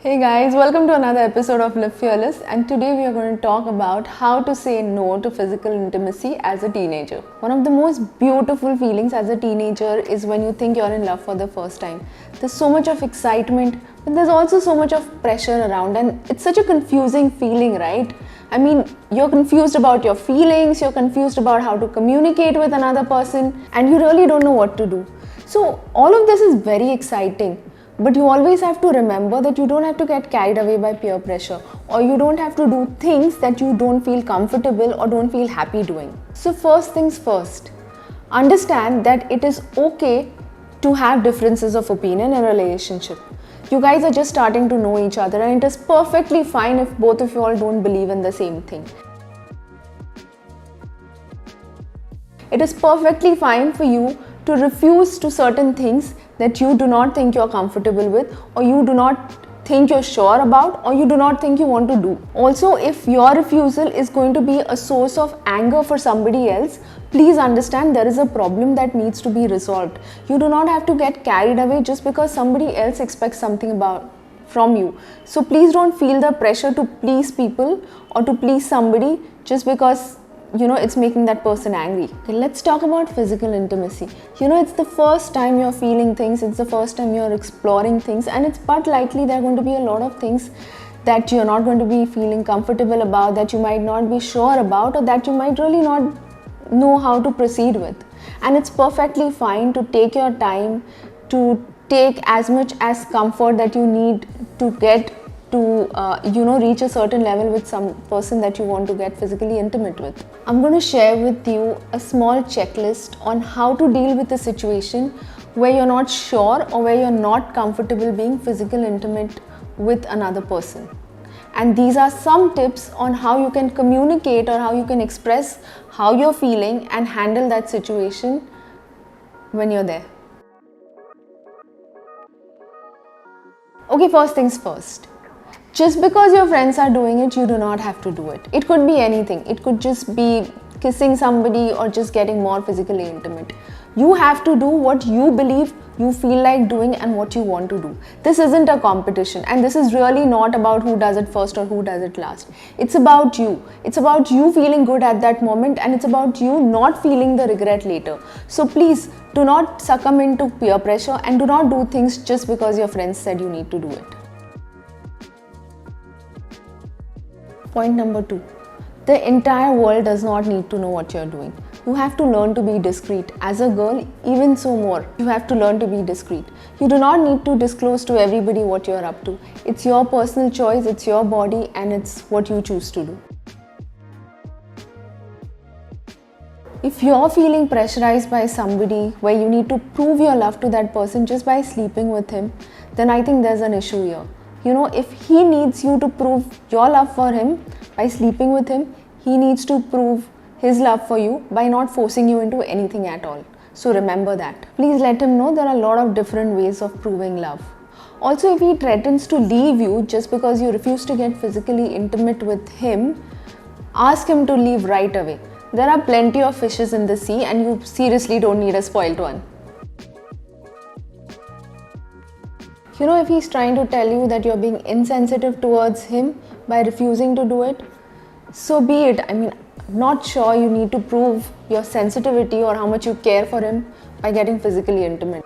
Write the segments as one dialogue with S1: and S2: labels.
S1: Hey guys, welcome to another episode of LiveFearless, and today we are going to talk about how to say no to physical intimacy as a teenager. One of the most beautiful feelings as a teenager is when you think you're in love for the first time. There's so much of excitement, but there's also so much of pressure around, and it's such a confusing feeling, right? I mean, you're confused about your feelings, you're confused about how to communicate with another person, and you really don't know what to do. So all of this is very exciting. But you always have to remember that you don't have to get carried away by peer pressure, or you don't have to do things that you don't feel comfortable or don't feel happy doing. So first things first, understand that it is okay to have differences of opinion in a relationship. You guys are just starting to know each other, and it is perfectly fine if both of you all don't believe in the same thing. It is perfectly fine for you to refuse to certain things that you do not think you're comfortable with, or you do not think you're sure about, or you do not think you want to do. Also, if your refusal is going to be a source of anger for somebody else, please understand there is a problem that needs to be resolved. You do not have to get carried away just because somebody else expects something from you. So please don't feel the pressure to please people or to please somebody just because it's making that person angry. Okay, let's talk about physical intimacy. It's the first time you're feeling things, it's the first time you're exploring things, and it's but likely there are going to be a lot of things that you're not going to be feeling comfortable about, that you might not be sure about, or that you might really not know how to proceed with. And it's perfectly fine to take your time, to take as much as comfort that you need to get to reach a certain level with some person that you want to get physically intimate with. I'm going to share with you a small checklist on how to deal with a situation where you're not sure or where you're not comfortable being physically intimate with another person. And these are some tips on how you can communicate or how you can express how you're feeling and handle that situation when you're there. Okay, first things first. Just because your friends are doing it, you do not have to do it. It could be anything. It could just be kissing somebody or just getting more physically intimate. You have to do what you believe you feel like doing and what you want to do. This isn't a competition, and this is really not about who does it first or who does it last. It's about you. It's about you feeling good at that moment, and it's about you not feeling the regret later. So please do not succumb into peer pressure and do not do things just because your friends said you need to do it. Point number 2. The entire world does not need to know what you're doing. You have to learn to be discreet. As a girl, even so more, you have to learn to be discreet. You do not need to disclose to everybody what you're up to. It's your personal choice, it's your body, and it's what you choose to do. If you're feeling pressurized by somebody where you need to prove your love to that person just by sleeping with him, then I think there's an issue here. If he needs you to prove your love for him by sleeping with him, he needs to prove his love for you by not forcing you into anything at all. So remember that. Please let him know there are a lot of different ways of proving love. Also, if he threatens to leave you just because you refuse to get physically intimate with him, ask him to leave right away. There are plenty of fishes in the sea, and you seriously don't need a spoiled one. If he's trying to tell you that you're being insensitive towards him by refusing to do it, so be it. I'm not sure you need to prove your sensitivity or how much you care for him by getting physically intimate.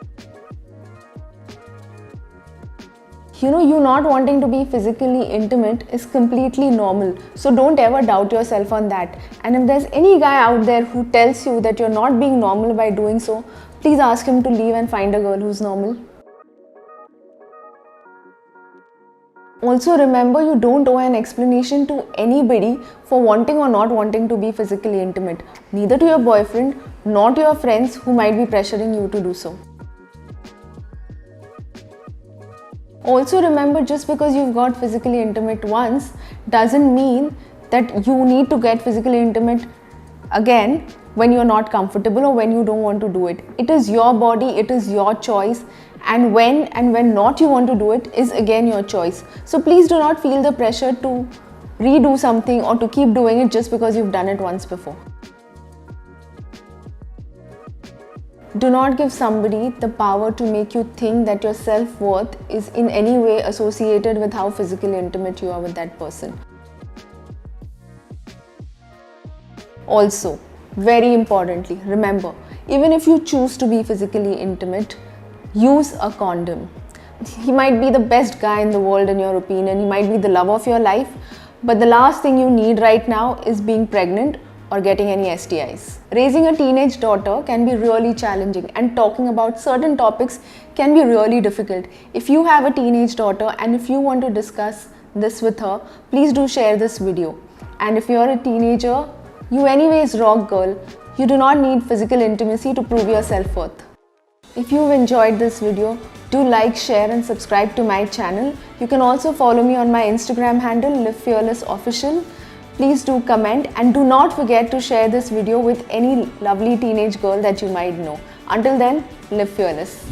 S1: You not wanting to be physically intimate is completely normal. So don't ever doubt yourself on that. And if there's any guy out there who tells you that you're not being normal by doing so, please ask him to leave and find a girl who's normal. Also remember, you don't owe an explanation to anybody for wanting or not wanting to be physically intimate. Neither to your boyfriend, nor to your friends who might be pressuring you to do so. Also remember, just because you've got physically intimate once doesn't mean that you need to get physically intimate again when you're not comfortable or when you don't want to do it. It is your body, it is your choice, and when not you want to do it is again your choice. So please do not feel the pressure to redo something or to keep doing it just because you've done it once before. Do not give somebody the power to make you think that your self-worth is in any way associated with how physically intimate you are with that person. Also, very importantly, remember, even if you choose to be physically intimate, use a condom. He might be the best guy in the world in your opinion, he might be the love of your life, but the last thing you need right now is being pregnant or getting any STIs. Raising a teenage daughter can be really challenging, and talking about certain topics can be really difficult. If you have a teenage daughter and if you want to discuss this with her, please do share this video. And if you're a teenager, you anyways rock girl, you do not need physical intimacy to prove your self-worth. If you've enjoyed this video, do like, share and subscribe to my channel. You can also follow me on my Instagram handle LiveFearless Official. Please do comment and do not forget to share this video with any lovely teenage girl that you might know. Until then, live fearless.